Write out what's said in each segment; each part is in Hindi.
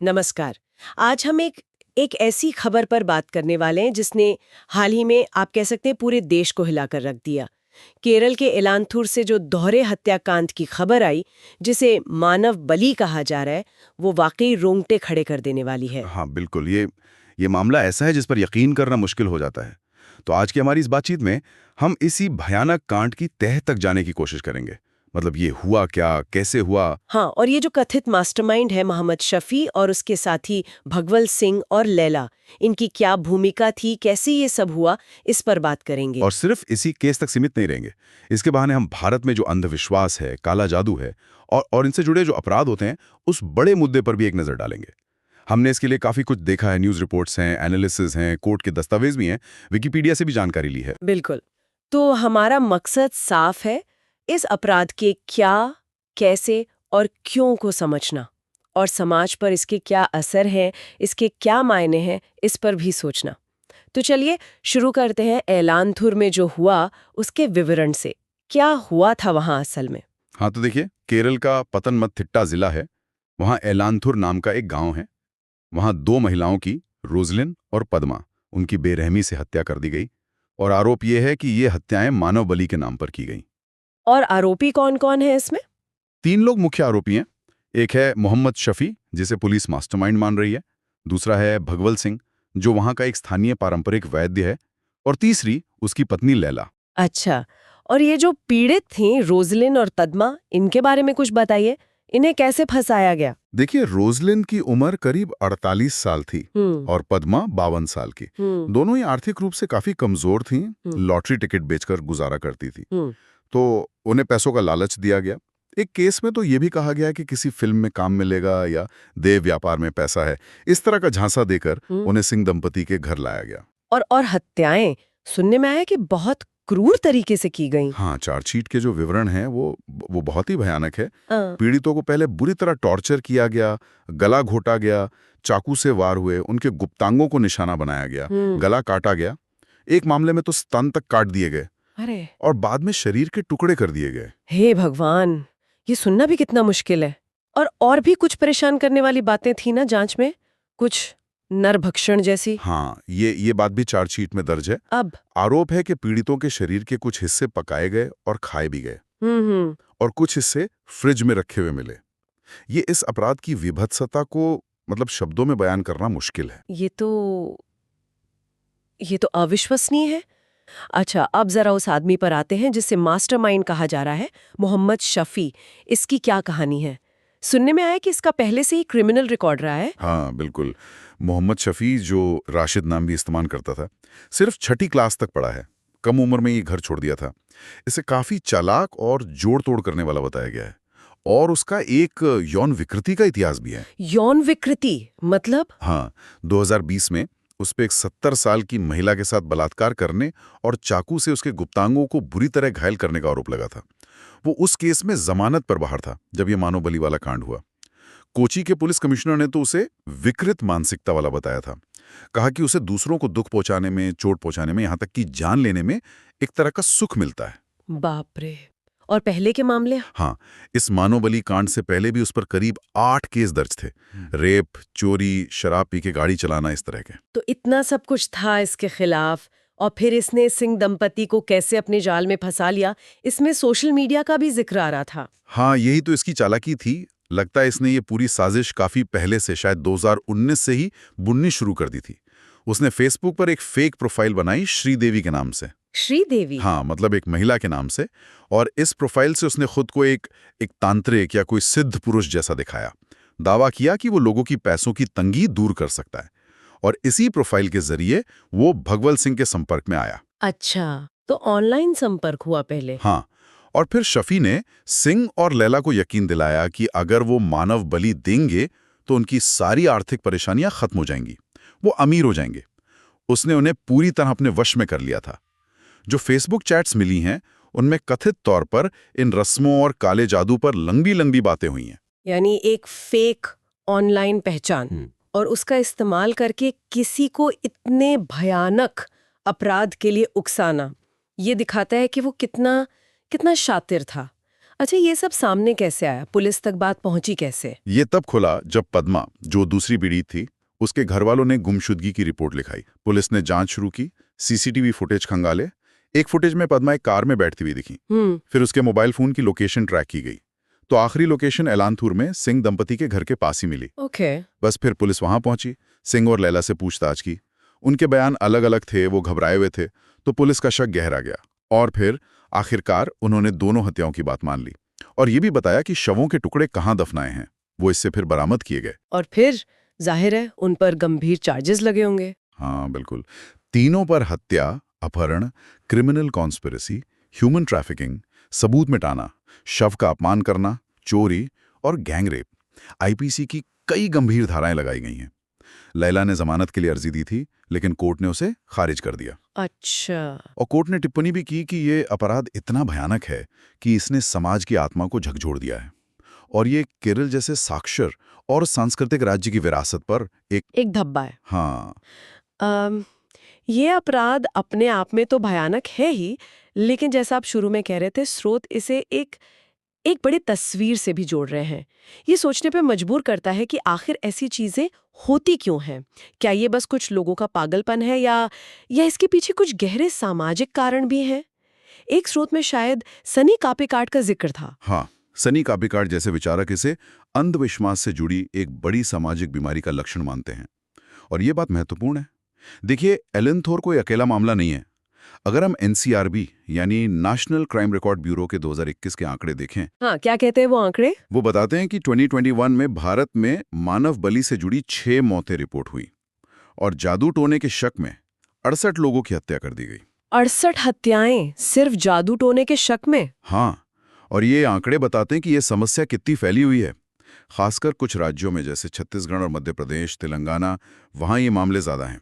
नमस्कार। आज हम एक ऐसी खबर पर बात करने वाले हैं जिसने हाल ही में आप कह सकते हैं पूरे देश को हिलाकर रख दिया। केरल के एलांथुर से जो दोहरे हत्याकांड की खबर आई, जिसे मानव बलि कहा जा रहा है, वो वाकई रोंगटे खड़े कर देने वाली है। हाँ, बिल्कुल। ये मामला ऐसा है जिस पर यकीन करना मुश्किल हो जाता है। तो आज की हमारी इस बातचीत में हम इसी भयानक कांड की तह तक जाने की कोशिश करेंगे। मतलब ये हुआ क्या, कैसे हुआ। हाँ, और ये जो कथित मास्टरमाइंड है मोहम्मद शफी और उसके साथी भगवल सिंह और लैला, इनकी क्या भूमिका थी, कैसे ये सब हुआ, इस पर बात करेंगे। और सिर्फ इसी केस तक सीमित नहीं रहेंगे। इसके बहाने हम भारत में जो अंधविश्वास है, काला जादू है और इनसे जुड़े जो अपराध होते हैं, उस बड़े मुद्दे पर भी एक नज़र डालेंगे। हमने इसके लिए काफ़ी कुछ देखा है, न्यूज़ रिपोर्ट्स हैं, एनालिसिस हैं, कोर्ट के दस्तावेज भी हैं, विकिपीडिया से भी जानकारी ली है। बिल्कुल। तो हमारा मकसद साफ है, इस अपराध के क्या, कैसे और क्यों को समझना, और समाज पर इसके क्या असर हैं, इसके क्या मायने हैं, इस पर भी सोचना। तो चलिए शुरू करते हैं एलांथुर में जो हुआ उसके विवरण से। क्या हुआ था वहां असल में? हाँ, तो देखिए, केरल का पतनमथिट्टा जिला है। वहाँ एलांथुर नाम का एक गांव है। वहाँ दो महिलाओं की, रोजलिन और पद्मा, उनकी बेरहमी से हत्या कर दी गई और आरोप ये है कि ये हत्याएं मानव बलि के नाम पर की गई। और आरोपी कौन कौन है इसमें? तीन लोग मुख्य आरोपी हैं। एक है मोहम्मद शफी, जिसे पुलिस मास्टरमाइंड मान रही है। दूसरा है भगवल सिंह, जो वहाँ का एक स्थानीय पारंपरिक वैद्य है। और तीसरी उसकी पत्नी लैला। अच्छा, और ये जो पीड़ित थीं रोजलिन और तद्मा, इनके बारे में कुछ बताइए। इन्हें कैसे फंसाया गया? देखिए, रोजलिन की उम्र करीब 48 साल थी हम्म। और पद्मा 52 साल की। हम्म। दोनों ही आर्थिक रूप से काफी कमजोर थीं। हम्म। लॉटरी टिकट बेचकर गुजारा करती थी। हम्म। तो उन्हें पैसों का लालच दिया गया। एक केस में तो ये भी कहा गया कि किसी फिल्म में काम मिलेगा या देह व्यापार में पैसा है, इस तरह का झांसा देकर हम्म। उन्हें सिंह दंपति के घर लाया गया। और हत्याएं सुनने में आया कि बहुत क्रूर तरीके से की गईं। हाँ, चार्जशीट के जो विवरण हैं वो बहुत ही भयानक है। हाँ। पीड़ितों को पहले बुरी तरह टॉर्चर किया गया, गला घोटा गया, चाकू से वार हुए, उनके गुप्तांगों को निशाना बनाया गया, गला काटा गया। एक मामले में तो स्तन तक काट दिए गए अरे, और बाद में शरीर के टुकड़े कर दिए गए। हे भगवान, ये सुनना भी कितना मुश्किल है। और भी कुछ परेशान करने वाली बातें थी ना जांच में, कुछ नरभक्षण जैसी। हाँ, ये बात भी चार्जशीट में दर्ज है। अब। आरोप है कि पीड़ितों के शरीर के कुछ हिस्से पकाए गए और खाए भी गए हम्म। और कुछ हिस्से फ्रिज में रखे हुए मिले। ये इस अपराध की विभत्सता को मतलब शब्दों में बयान करना मुश्किल है। ये तो अविश्वसनीय है। अच्छा, अब जरा उस आदमी पर आते हैं जिसे मास्टरमाइंड कहा जा रहा है, मोहम्मद शफी। इसकी क्या कहानी है? सुनने में आया कि इसका पहले से ही क्रिमिनल रिकॉर्ड रहा है। हाँ, बिल्कुल। मोहम्मद शफी, जो राशिद नाम भी इस्तेमाल करता था, सिर्फ 6ठी क्लास तक पढ़ा है। कम उम्र में ये घर छोड़ दिया था। इसे काफी चालाक और जोड़ तोड़ करने वाला बताया गया है और उसका एक यौन विकृति का इतिहास भी है। यौन विकृति मतलब? हाँ, 2020 में उस पे एक 70 साल की महिला के साथ बलात्कार करने और चाकू से उसके गुप्तांगों को बुरी तरह घायल करने का आरोप लगा था। वो उस केस में जमानत पर बाहर था जब ये मानव बलि वाला कांड हुआ। कोची के पुलिस कमिश्नर ने तो उसे विकृत मानसिकता वाला बताया था। कहा कि उसे दूसरों को दुख पहुंचाने में, चोट पहुंचाने में, यहां तक कि जान लेने में एक तरह का सुख मिलता है। बाप रे। और पहले के मामले? हाँ, इस मानव बलि कांड से पहले भी उस पर करीब 8 केस दर्ज थे। रेप, चोरी, शराब पी के गाड़ी चलाना, इस तरह के। तो इतना सब कुछ था इसके खिलाफ, और फिर इसने सिंह दंपति को कैसे अपने जाल में फंसा लिया? इसमें सोशल मीडिया का भी जिक्र आ रहा था। हाँ, यही तो इसकी चालाकी थी। लगता है इसने ये पूरी साजिश काफी पहले से, शायद 2019 से ही बुननी शुरू कर दी थी। उसने फेसबुक पर एक फेक प्रोफाइल बनाई, श्रीदेवी के नाम से। श्रीदेवी? हाँ, मतलब एक महिला के नाम से। और इस प्रोफाइल से उसने खुद को एक एक तांत्रिक या कोई सिद्ध पुरुष जैसा दिखाया। दावा किया कि वो लोगों की पैसों की तंगी दूर कर सकता है और इसी प्रोफाइल के जरिए वो भगवल सिंह के संपर्क में आया। अच्छा, तो ऑनलाइन संपर्क हुआ पहले? हाँ, और फिर शफी ने सिंह और लैला को यकीन दिलाया कि अगर वो मानव बलि देंगे तो उनकी सारी आर्थिक परेशानियां खत्म हो जाएंगी, वो अमीर हो जाएंगे। उसने उन्हें पूरी तरह अपने वश में कर लिया था। जो फेसबुक चैट्स मिली हैं, उनमें कथित तौर पर इन रस्मों और काले जादू पर लंबी लंबी बातें हुई हैं। यानी एक फेक ऑनलाइन पहचान, और उसका इस्तेमाल करके किसी को इतने भयानक अपराध के लिए उकसाना, ये दिखाता है कि वो कितना कितना शातिर था। अच्छा, ये सब सामने कैसे आया? पुलिस तक बात पहुंची कैसे? ये तब खुला जब पद्मा, जो दूसरी पीड़ित थी, उसके घर वालों ने गुमशुदगी की रिपोर्ट लिखाई। पुलिस ने जांच शुरू की, सीसीटीवी फुटेज खंगाले। एक फुटेज में पद्मा एक कार में बैठती हुई दिखी। फिर उसके मोबाइल फोन की लोकेशन ट्रैक की गई, तो आखिरी लोकेशन एलानथुर में सिंह दंपति के घर के पास ही मिली। ओके। बस फिर पुलिस वहां पहुंची, सिंह और लैला से पूछताछ की। उनके बयान अलग अलग थे, वो घबराए हुए थे, तो पुलिस का शक गहरा गया। और फिर आखिरकार उन्होंने दोनों हत्याओं की बात मान ली और ये भी बताया कि शवों के टुकड़े कहाँ दफनाए हैं। वो इससे फिर बरामद किए गए। और फिर जाहिर है उन पर गंभीर चार्जेस लगे होंगे। हाँ बिल्कुल, तीनों पर हत्या, अपहरण, क्रिमिनल कॉन्स्पिरेसी, ह्यूमन ट्रैफिकिंग, सबूत मिटाना, शव का अपमान करना, चोरी और गैंगरेप, आईपीसी की कई गंभीर धाराएं लगाई गई हैं। लैला ने जमानत के लिए अर्जी दी थी, लेकिन कोर्ट ने उसे खारिज कर दिया। अच्छा। और कोर्ट ने टिप्पणी भी की कि ये अपराध इतना भयानक है कि इसने समाज की आत्मा को झकझोर दिया है और ये केरल जैसे साक्षर और सांस्कृतिक राज्य की विरासत पर एक धब्बा है। हाँ। ये अपराध अपने आप में तो भयानक है ही, लेकिन जैसा आप शुरू में कह रहे थे, स्रोत इसे एक बड़ी तस्वीर से भी जोड़ रहे हैं। ये सोचने पे मजबूर करता है कि आखिर ऐसी चीजें होती क्यों हैं? क्या ये बस कुछ लोगों का पागलपन है या इसके पीछे कुछ गहरे सामाजिक कारण भी हैं? एक स्रोत में शायद सनी कापीकाट का जिक्र था। हाँ, सनी कापीकाट जैसे विचारक इसे अंधविश्वास से जुड़ी एक बड़ी सामाजिक बीमारी का लक्षण मानते हैं। और ये बात महत्वपूर्ण है। देखिए, एलेनथोर कोई अकेला मामला नहीं है। अगर हम एनसीआरबी यानी नेशनल क्राइम रिकॉर्ड ब्यूरो के 2021 के आंकड़े देखें, हाँ, क्या कहते हैं वो आंकड़े? वो बताते हैं कि 2021 में भारत में मानव बलि से जुड़ी 6 मौतें रिपोर्ट हुई और जादू टोने के शक में 68 लोगों की हत्या कर दी गई। 68 हत्याएं सिर्फ जादू टोने के शक में? हाँ, और ये आंकड़े बताते हैं कि ये समस्या कितनी फैली हुई है। खासकर कुछ राज्यों में जैसे छत्तीसगढ़ और मध्य प्रदेश, तेलंगाना, वहाँ ये मामले ज़्यादा हैं।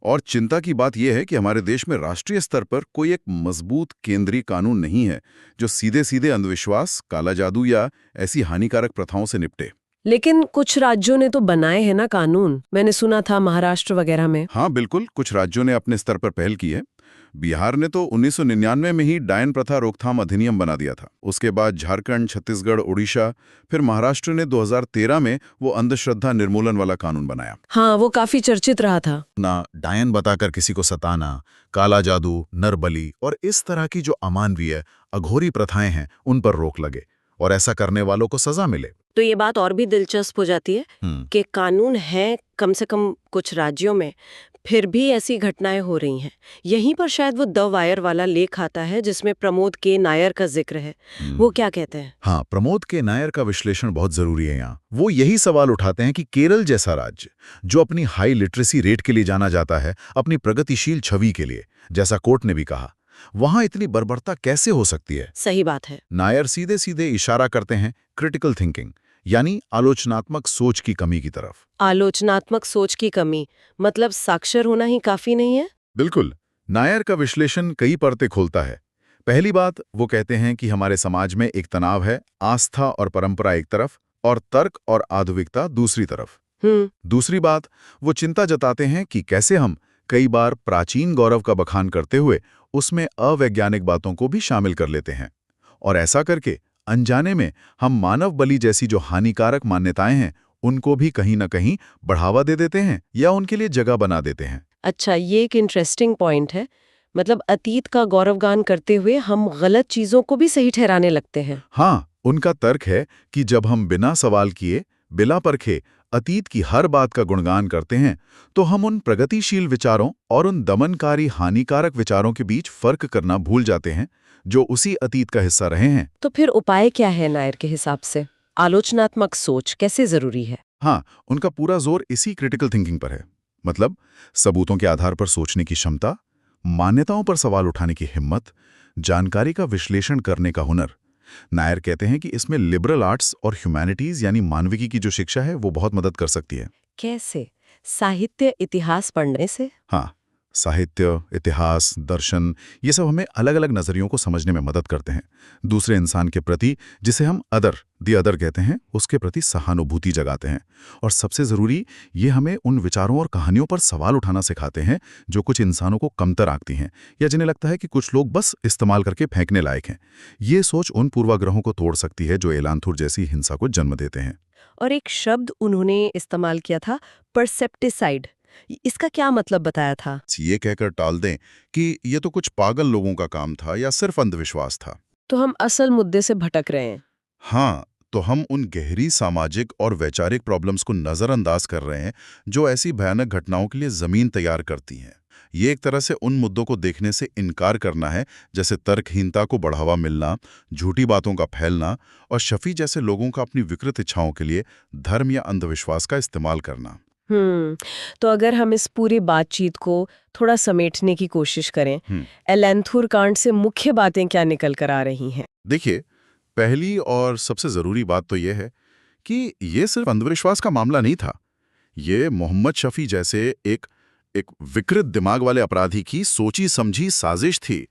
और चिंता की बात यह है कि हमारे देश में राष्ट्रीय स्तर पर कोई एक मजबूत केंद्रीय कानून नहीं है जो सीधे सीधे अंधविश्वास, काला जादू या ऐसी हानिकारक प्रथाओं से निपटे। लेकिन कुछ राज्यों ने तो बनाए हैं ना कानून, मैंने सुना था महाराष्ट्र वगैरह में। हाँ बिल्कुल, कुछ राज्यों ने अपने स्तर पर पहल की है। बिहार ने तो 1999 में ही डायन प्रथा रोकथाम अधिनियम बना दिया था। उसके बाद झारखंड, छत्तीसगढ़, उड़ीसा, फिर महाराष्ट्र ने 2013 में वो अंधश्रद्धा निर्मूलन वाला कानून बनाया। हाँ, वो काफी चर्चित रहा था। ना डायन बताकर किसी को सताना, काला जादू, नरबली और इस तरह की जो अमानवीय अघोरी प्रथाएं हैं उन पर रोक लगे और ऐसा करने वालों को सजा मिले। तो ये बात और भी दिलचस्प हो जाती है कि कानून है कम से कम कुछ राज्यों में, फिर भी ऐसी घटनाएं हो रही हैं। यहीं पर शायद वो द वायर वाला लेख आता है जिसमें प्रमोद के नायर का जिक्र है। वो क्या कहते हैं? हाँ, प्रमोद के नायर का विश्लेषण बहुत जरूरी है यहाँ। वो यही सवाल उठाते हैं कि केरल जैसा राज्य, जो अपनी हाई लिटरेसी रेट के लिए जाना जाता है, अपनी प्रगतिशील छवि के लिए, जैसा कोर्ट ने भी कहा, वहां इतनी बर्बरता कैसे हो सकती है? सही बात है। नायर सीधे सीधे इशारा करते हैं क्रिटिकल थिंकिंग यानी आलोचनात्मक सोच की कमी की तरफ। आलोचनात्मक सोच की कमी मतलब साक्षर होना ही काफी नहीं है? बिल्कुल। नायर का विश्लेषण कई परतें खोलता है। पहली बात, वो कहते हैं कि हमारे समाज में एक तनाव है, आस्था और परंपरा एक तरफ और तर्क और आधुनिकता दूसरी तरफ। दूसरी बात, वो चिंता जताते हैं कि कैसे हम कई बार प्राचीन गौरव का बखान करते हुए उसमें अवैज्ञानिक बातों को भी शामिल कर लेते हैं और ऐसा करके अनजाने में हम मानव बलि जैसी जो हानिकारक मान्यताएं हैं उनको भी कहीं न कहीं बढ़ावा दे देते हैं या उनके लिए जगह बना देते हैं। अच्छा, ये एक इंटरेस्टिंग पॉइंट है। मतलब अतीत का गौरवगान करते हुए हम गलत चीजों को भी सही ठहराने लगते हैं। हाँ, उनका तर्क है कि जब हम बिना सवाल किए, बिना परखे अतीत की हर बात का गुणगान करते हैं तो हम उन प्रगतिशील विचारों और उन दमनकारी हानिकारक विचारों के बीच फर्क करना भूल जाते हैं जो उसी अतीत का हिस्सा रहे हैं। तो फिर उपाय क्या है नायर के हिसाब से? आलोचनात्मक सोच कैसे जरूरी है? हाँ, उनका पूरा जोर इसी क्रिटिकल थिंकिंग पर है। मतलब सबूतों के आधार पर सोचने की क्षमता, मान्यताओं पर सवाल उठाने की हिम्मत, जानकारी का विश्लेषण करने का हुनर। नायर कहते हैं कि इसमें लिबरल आर्ट्स और ह्यूमैनिटीज यानी मानविकी की जो शिक्षा है वो बहुत मदद कर सकती है। कैसे? साहित्य, इतिहास पढ़ने से? हाँ, साहित्य, इतिहास, दर्शन, ये सब हमें अलग अलग नज़रियों को समझने में मदद करते हैं। दूसरे इंसान के प्रति, जिसे हम दी अदर कहते हैं, उसके प्रति सहानुभूति जगाते हैं। और सबसे ज़रूरी, ये हमें उन विचारों और कहानियों पर सवाल उठाना सिखाते हैं जो कुछ इंसानों को कमतर आंकती हैं, या जिन्हें लगता है कि कुछ लोग बस इस्तेमाल करके फेंकने लायक हैं। ये सोच उन पूर्वाग्रहों को तोड़ सकती है जो एलांथुर जैसी हिंसा को जन्म देते हैं। और एक शब्द उन्होंने इस्तेमाल किया था, परसेप्टिसाइड। इसका क्या मतलब बताया था? ये कहकर टाल दें कि ये तो कुछ पागल लोगों का काम था या सिर्फ अंधविश्वास था। तो हम असल मुद्दे से भटक रहे हैं। हाँ, तो हम उन गहरी सामाजिक और वैचारिक प्रॉब्लम्स को नज़रअंदाज कर रहे हैं जो ऐसी भयानक घटनाओं के लिए ज़मीन तैयार करती हैं। ये एक तरह से उन मुद्दों को देखने से इनकार करना है, जैसे तर्कहीनता को बढ़ावा मिलना, झूठी बातों का फैलना और शफी जैसे लोगों का अपनी विकृत इच्छाओं के लिए धर्म या अंधविश्वास का इस्तेमाल करना। तो अगर हम इस पूरी बातचीत को थोड़ा समेटने की कोशिश करें, एलांथुर कांड से मुख्य बातें क्या निकल कर आ रही हैं? देखिए, पहली और सबसे ज़रूरी बात तो यह है कि ये सिर्फ अंधविश्वास का मामला नहीं था। ये मोहम्मद शफी जैसे एक विकृत दिमाग वाले अपराधी की सोची समझी साजिश थी।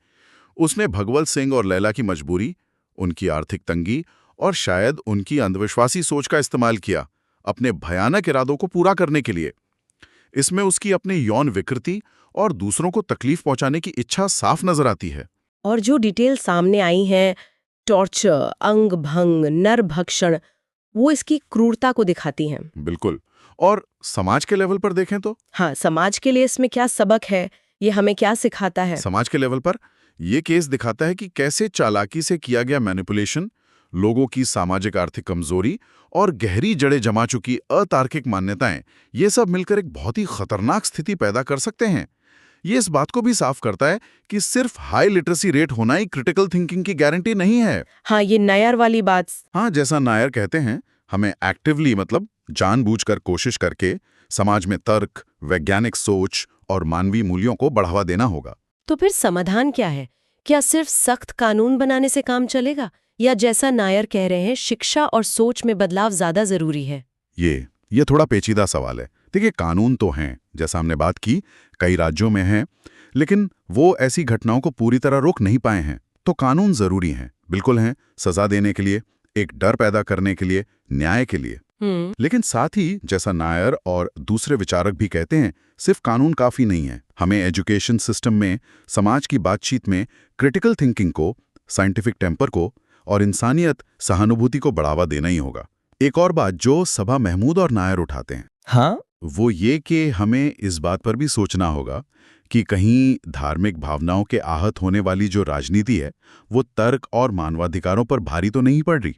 उसने भगवत सिंह और लैला की मजबूरी, उनकी आर्थिक तंगी और शायद उनकी अंधविश्वासी सोच का इस्तेमाल किया अपने भयानक इरादों को पूरा करने के लिए। इसमें उसकी अपनी यौन विकृति और दूसरों को तकलीफ पहुंचाने की इच्छा साफ नजर आती है। और जो डिटेल सामने आई हैं, टॉर्चर, अंग भंग, नरभक्षण, वो इसकी क्रूरता को दिखाती हैं। बिल्कुल। और समाज के लेवल पर देखें तो? हाँ, समाज के लिए इसमें क्या सबक है? ये हमें क्या सिखाता है? समाज के लेवल पर यह केस दिखाता है कि कैसे चालाकी से किया गया मैनिपुलेशन, लोगों की सामाजिक आर्थिक कमजोरी और गहरी जड़ें जमा चुकी अतार्किक मान्यताएं, ये सब मिलकर एक बहुत ही खतरनाक स्थिति पैदा कर सकते हैं। ये इस बात को भी साफ करता है कि सिर्फ हाई लिटरेसी रेट होना ही क्रिटिकल थिंकिंग की गारंटी नहीं है। हाँ, ये नायर वाली बात। हाँ, जैसा नायर कहते हैं, हमें एक्टिवली मतलब जानबूझकर कोशिश करके समाज में तर्क, वैज्ञानिक सोच और मानवीय मूल्यों को बढ़ावा देना होगा। तो फिर समाधान क्या है? क्या सिर्फ सख्त कानून बनाने से काम चलेगा, या जैसा नायर कह रहे हैं, शिक्षा और सोच में बदलाव ज्यादा जरूरी है? ये थोड़ा पेचीदा सवाल है। देखिए, कानून तो हैं, जैसा हमने बात की, कई राज्यों में हैं, लेकिन वो ऐसी घटनाओं को पूरी तरह रोक नहीं पाए हैं। तो कानून जरूरी हैं, बिल्कुल हैं, सजा देने के लिए, एक डर पैदा करने के लिए, न्याय के लिए। लेकिन साथ ही, जैसा नायर और दूसरे विचारक भी कहते हैं, सिर्फ कानून काफी नहीं है। हमें एजुकेशन सिस्टम में, समाज की बातचीत में क्रिटिकल थिंकिंग को, साइंटिफिक टेम्पर को और इंसानियत, सहानुभूति को बढ़ावा देना ही होगा। एक और बात जो सबा महमूद और नायर उठाते हैं, हाँ, वो ये कि हमें इस बात पर भी सोचना होगा कि कहीं धार्मिक भावनाओं के आहत होने वाली जो राजनीति है, वो तर्क और मानवाधिकारों पर भारी तो नहीं पड़ रही।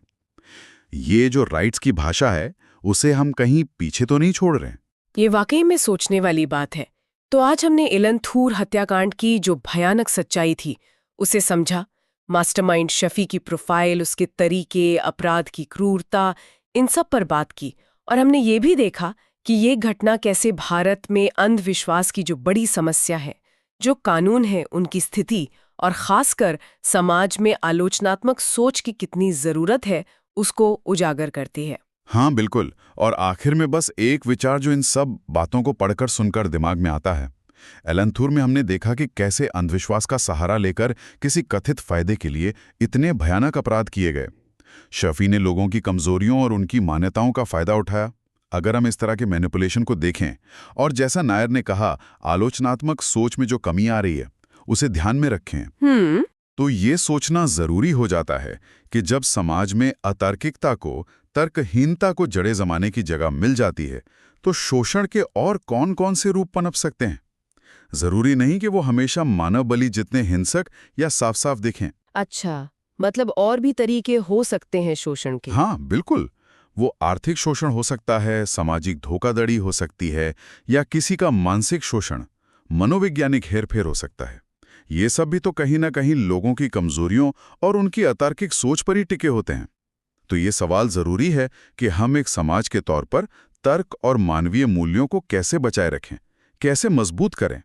ये जो राइट्स की भाषा है, उसे हम कहीं पीछे तो नहीं छोड़ रहे हैं। ये वाकई में सोचने वाली बात है। तो आज हमने एलांथुर हत्याकांड की जो भयानक सच्चाई थी, उसे समझा। मास्टरमाइंड शफी की प्रोफाइल, उसके तरीके, अपराध की क्रूरता, इन सब पर बात की। और हमने ये भी देखा कि ये घटना कैसे भारत में अंधविश्वास की जो बड़ी समस्या है, जो कानून है उनकी स्थिति, और खासकर समाज में आलोचनात्मक सोच की कितनी जरूरत है, उसको उजागर करती है। हाँ, बिल्कुल। और आखिर में बस एक विचार जो इन सब बातों को पढ़कर सुनकर दिमाग में आता है। एलांथुर में हमने देखा कि कैसे अंधविश्वास का सहारा लेकर किसी कथित फायदे के लिए इतने भयानक अपराध किए गए। शफी ने लोगों की कमजोरियों और उनकी मान्यताओं का फायदा उठाया। अगर हम इस तरह के मैनिपुलेशन को देखें, और जैसा नायर ने कहा, आलोचनात्मक सोच में जो कमी आ रही है, उसे ध्यान में रखें, तो ये सोचना जरूरी हो जाता है कि जब समाज में अतार्किकता को, तर्कहीनता को जड़ें जमाने की जगह मिल जाती है, तो शोषण के और कौन कौन से रूप पनप सकते हैं। जरूरी नहीं कि वो हमेशा मानव बलि जितने हिंसक या साफ साफ दिखें। अच्छा, मतलब और भी तरीके हो सकते हैं शोषण के? हाँ, बिल्कुल। वो आर्थिक शोषण हो सकता है, सामाजिक धोखाधड़ी हो सकती है, या किसी का मानसिक शोषण, मनोवैज्ञानिक हेरफेर हो सकता है। ये सब भी तो कहीं ना कहीं लोगों की कमजोरियों और उनकी अतार्किक सोच पर ही टिके होते हैं। तो ये सवाल जरूरी है कि हम एक समाज के तौर पर तर्क और मानवीय मूल्यों को कैसे बचाए रखें, कैसे मजबूत करें।